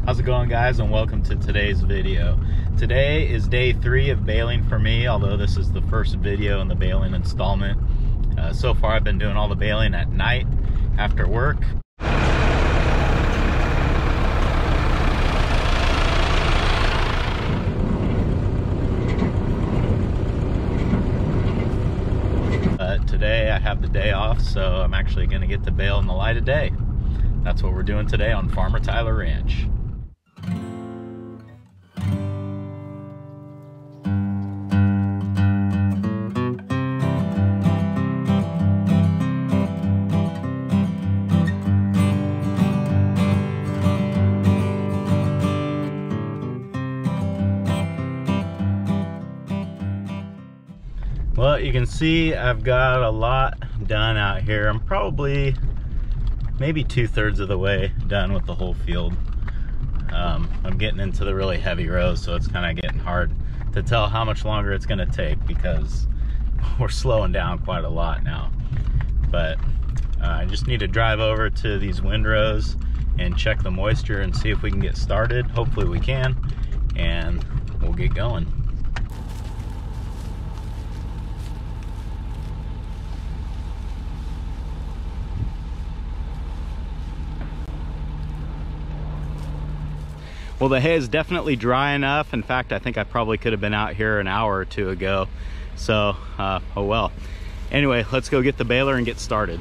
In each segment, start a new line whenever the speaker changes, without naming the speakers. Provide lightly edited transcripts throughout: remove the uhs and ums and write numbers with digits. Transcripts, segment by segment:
How's it going, guys, and welcome to today's video. Today is day 3 of baling for me, although this is the first video in the baling installment. So far I've been doing all the baling at night after work. Today I have the day off, so I'm actually going to get to bale in the light of day. That's what we're doing today on Farmer Tyler Ranch. Well, you can see I've got a lot done out here. I'm probably maybe 2/3 of the way done with the whole field. I'm getting into the really heavy rows, so it's kind of getting hard to tell how much longer it's going to take because we're slowing down quite a lot now. But I just need to drive over to these windrows and check the moisture and see if we can get started. Hopefully we can, and we'll get going. Well, the hay is definitely dry enough. In fact, I think I probably could have been out here an hour or two ago. So, oh well. Anyway, let's go get the baler and get started.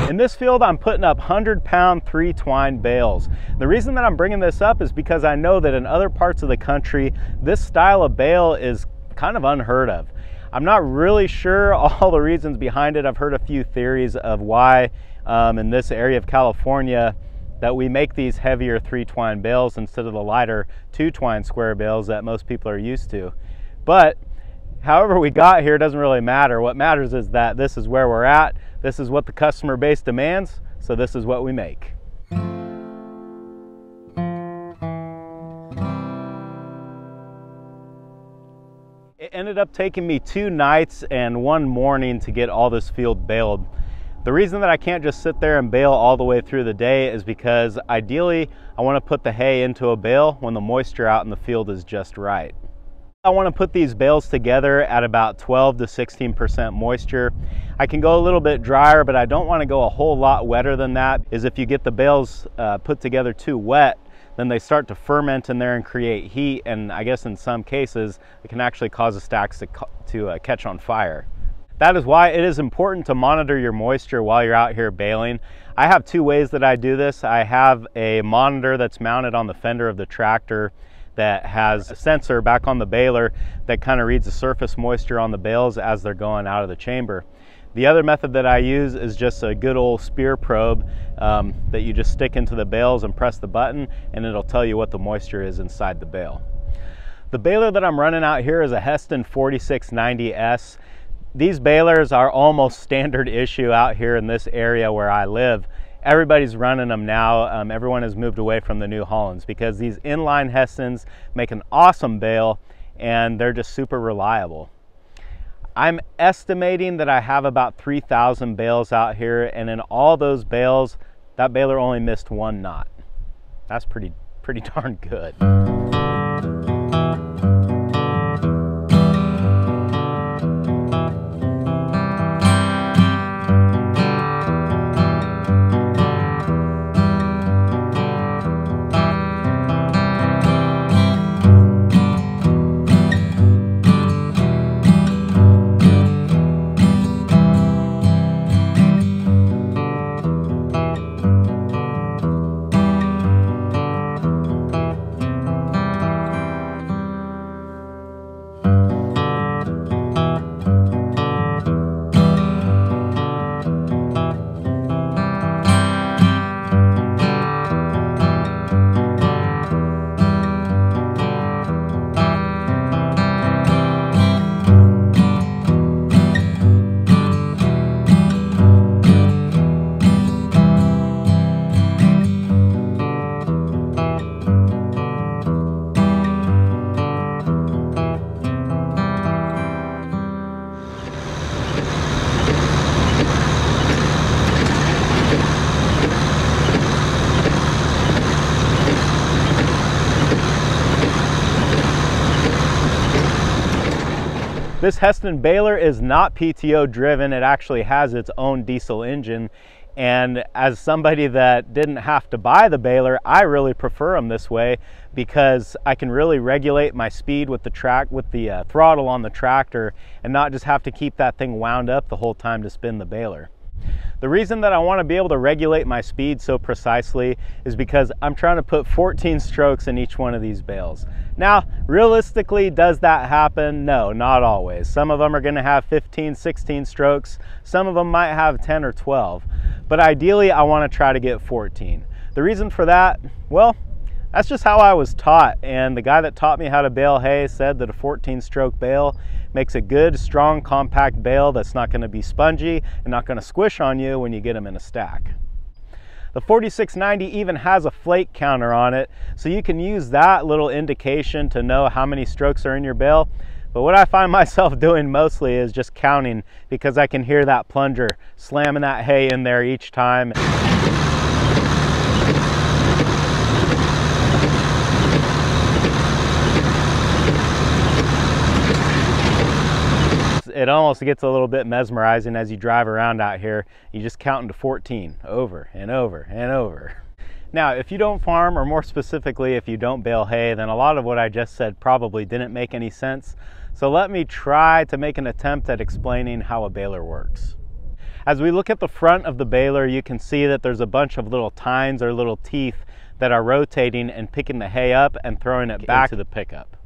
In this field, I'm putting up 100-pound 3-twine bales. The reason that I'm bringing this up is because I know that in other parts of the country, this style of bale is kind of unheard of. I'm not really sure all the reasons behind it. I've heard a few theories of why in this area of California that we make these heavier 3-twine bales instead of the lighter 2-twine square bales that most people are used to. But however we got here doesn't really matter. What matters is that this is where we're at. This is what the customer base demands, so this is what we make. It ended up taking me 2 nights and 1 morning to get all this field baled. The reason that I can't just sit there and bale all the way through the day is because ideally I want to put the hay into a bale when the moisture out in the field is just right. I want to put these bales together at about 12 to 16% moisture. I can go a little bit drier, but I don't want to go a whole lot wetter than that. Is if you get the bales put together too wet, then they start to ferment in there and create heat, and I guess in some cases it can actually cause the stacks to catch on fire. That is why it is important to monitor your moisture while you're out here baling. I have 2 ways that I do this. I have a monitor that's mounted on the fender of the tractor that has a sensor back on the baler that kind of reads the surface moisture on the bales as they're going out of the chamber. The other method that I use is just a good old spear probe that you just stick into the bales and press the button, and it'll tell you what the moisture is inside the bale. The baler that I'm running out here is a Hesston 4690S. These balers are almost standard issue out here in this area where I live. Everybody's running them now. Everyone has moved away from the New Hollands because these inline Hessons make an awesome bale and they're just super reliable. I'm estimating that I have about 3,000 bales out here, and in all those bales, that baler only missed 1 knot. That's pretty darn good. This Hesston baler is not PTO driven. It actually has its own diesel engine. And as somebody that didn't have to buy the baler, I really prefer them this way because I can really regulate my speed with the throttle on the tractor and not just have to keep that thing wound up the whole time to spin the baler. The reason that I want to be able to regulate my speed so precisely is because I'm trying to put 14 strokes in each one of these bales. Now, realistically, does that happen? No, not always. Some of them are going to have 15, 16 strokes. Some of them might have 10 or 12. But ideally, I want to try to get 14. The reason for that, well, that's just how I was taught. And the guy that taught me how to bale hay said that a 14-stroke bale makes a good, strong, compact bale that's not going to be spongy and not going to squish on you when you get them in a stack. The 4690 even has a flake counter on it, so you can use that little indication to know how many strokes are in your bale. But what I find myself doing mostly is just counting because I can hear that plunger slamming that hay in there each time. It almost gets a little bit mesmerizing as you drive around out here. You just count to 14 over and over and over. Now, if you don't farm, or more specifically, if you don't bale hay, then a lot of what I just said probably didn't make any sense. So let me try to make an attempt at explaining how a baler works. As we look at the front of the baler, you can see that there's a bunch of little tines or little teeth that are rotating and picking the hay up and throwing it back to the pickup.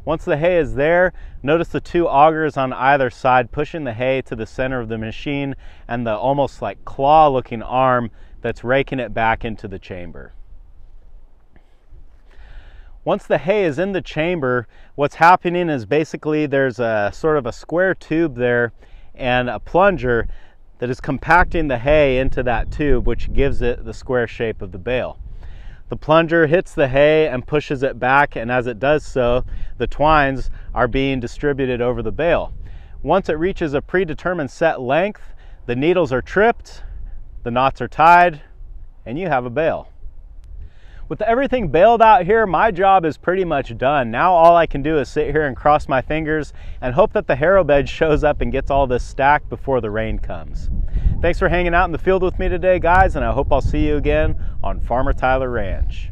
Once the hay is there, notice the 2 augers on either side pushing the hay to the center of the machine and the almost like claw-looking arm that's raking it back into the chamber. Once the hay is in the chamber, what's happening is basically there's a sort of a square tube there and a plunger that is compacting the hay into that tube, which gives it the square shape of the bale. The plunger hits the hay and pushes it back, and as it does so, the twines are being distributed over the bale. Once it reaches a predetermined set length, the needles are tripped, the knots are tied, and you have a bale. With everything baled out here, my job is pretty much done. Now all I can do is sit here and cross my fingers and hope that the harrow bed shows up and gets all this stacked before the rain comes. Thanks for hanging out in the field with me today, guys, and I hope I'll see you again on Farmer Tyler Ranch.